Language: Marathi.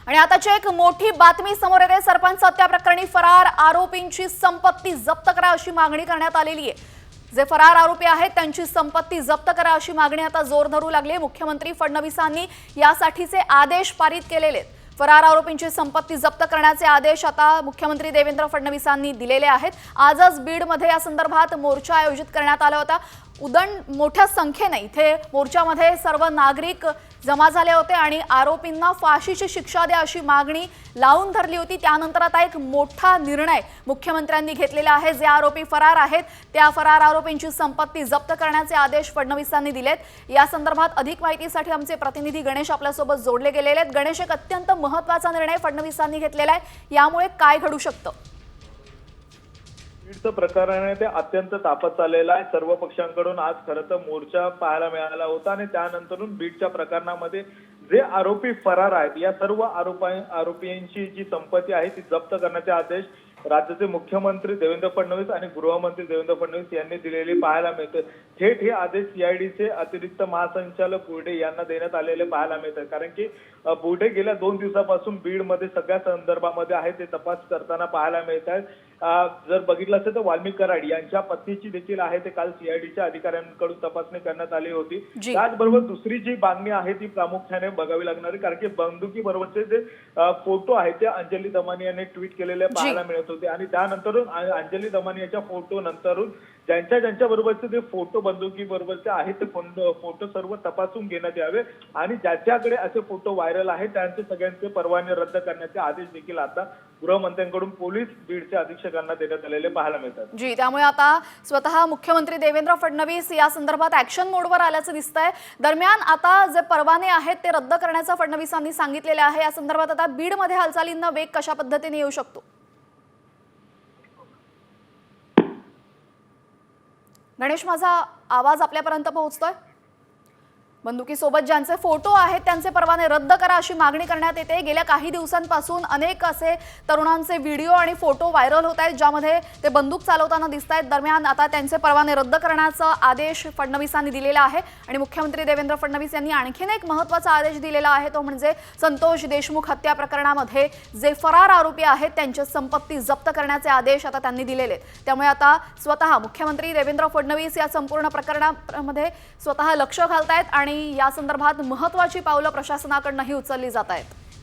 आणि आताची एक मोठी बातमी समोर येते। सरपंच हत्या प्रकरणी फरार आरोपींची संपत्ती जप्त करा अशी मागणी करण्यात आलेली आहे। जे फरार आरोपी आहेत त्यांची संपत्ती जप्त करा अशी मागणी आता जोर धरू लागली। मुख्यमंत्री फडणवीसांनी यासाठीचे आदेश पारित केलेले आहेत। फरार आरोपींची संपत्ती जप्त करण्याचे आदेश आता मुख्यमंत्री देवेंद्र फडणवीसांनी दिलेले आहेत। आजच बीडमध्ये या संदर्भात मोर्चा आयोजित करण्यात आला होता। उदंड मोठ्या संख्येने इथे मोर्चामध्ये सर्व नागरिक जमा झाले होते आणि आरोपींना फाशीची शिक्षा द्या अशी मागणी लावून धरली होती। त्यानंतर आता एक मोठा निर्णय मुख्यमंत्र्यांनी घेतलेला आहे। जे आरोपी फरार आहेत त्या फरार आरोपींची संपत्ती जप्त करण्याचे आदेश फडणवीसांनी दिलेत। या संदर्भात अधिक माहितीसाठी आमचे प्रतिनिधी गणेश आपल्यासोबत जोडले गेलेले आहेत। गणेश, एक अत्यंत महत्त्वाचा निर्णय फडणवीसांनी घेतलेला आहे, यामुळे काय घडू शकतं? बीडचं प्रकरण आहे ते अत्यंत तापत चाललेलं आहे। सर्व पक्षांकडून आज खरं तर मोर्चा पाहायला मिळाला होता आणि त्यानंतरून बीडच्या प्रकरणामध्ये जे आरोपी फरार आहेत या सर्व आरोपींची जी संपत्ती आहे ती जप्त करण्याचे आदेश राज्याचे मुख्यमंत्री देवेंद्र फडणवीस आणि गृहमंत्री देवेंद्र फडणवीस यांनी दिलेले पाहायला मिळते। थेट हे आदेश सीआयडीचे अतिरिक्त महासंचालक बुर्डे यांना देण्यात आलेले पाहायला मिळतात। कारण की बुर्डे गेल्या 2 दिवसापासून बीडमध्ये सगळ्या संदर्भामध्ये आहे ते तपास करताना पाहायला मिळत आहेत। जर बघितलं असेल तर वाल्मिक कराड यांच्या पत्नीची देखील आहे ते काल सीआयडीच्या अधिकाऱ्यांकडून तपासणी करण्यात आली होती। त्याचबरोबर दुसरी जी मागणी आहे ती प्रामुख्याने बघावी लागणार आहे, कारण की बंदुकी बरोबरचे जे फोटो आहेत ते अंजली दमानी यांनी ट्विट केलेले पाहायला मिळत होते आणि त्यानंतरून अंजली दमानी यांच्या फोटो नंतरून ज्यांच्या बरोबरचे जे फोटो बंदुकी बरोबरचे आहेत ते फोटो सर्व तपासून घेण्यात यावे आणि ज्याच्याकडे असे फोटो व्हायरल आहेत त्यांचे सगळ्यांचे परवाने रद्द करण्याचे आदेश देखील आता गृहमंत्र्यांकडून पोलीस बीडच्या अधीक्षकांना देण्यात आलेले पाहायला मिळतात। जी, त्यामुळे आता स्वतः मुख्यमंत्री देवेंद्र फडणवीस या संदर्भात ऍक्शन मोडवर आल्याचं दिसतंय। दरम्यान आता जे परवाने आहेत ते रद्द करण्याचं फडणवीसांनी सांगितलेले आहे। या संदर्भात आता बीडमध्ये हालचालींना वेग कशा पद्धतीने येऊ शकतो? गणेश, माझा आवाज आपल्यापर्यंत पोहोचतोय? बंदुकीसोबत ज्यांचे फोटो आहेत त्यांचे परवाने रद्द करा अशी मागणी करण्यात येते। गेल्या काही दिवसांपासून अनेक असे तरुणांचे व्हिडिओ आणि फोटो व्हायरल होत आहेत ज्यामध्ये ते बंदूक चालवताना दिसत आहेत। दरम्यान आता त्यांचे परवाने रद्द करण्याचा आदेश फडणवीसांनी दिलेला आहे आणि मुख्यमंत्री देवेंद्र फडणवीस यांनी आणखीन एक महत्त्वाचा आदेश दिलेला आहे, तो म्हणजे संतोष देशमुख हत्या प्रकरणामध्ये जे फरार आरोपी आहेत त्यांची संपत्ती जप्त करण्याचे आदेश आता त्यांनी दिलेले आहेत। त्यामुळे आता स्वतः मुख्यमंत्री देवेंद्र फडणवीस या संपूर्ण प्रकरणामध्ये स्वतः लक्ष घालतायत आणि या संदर्भात महत्त्वाची पावलं प्रशासनाकडूनही उचलली जात आहेत।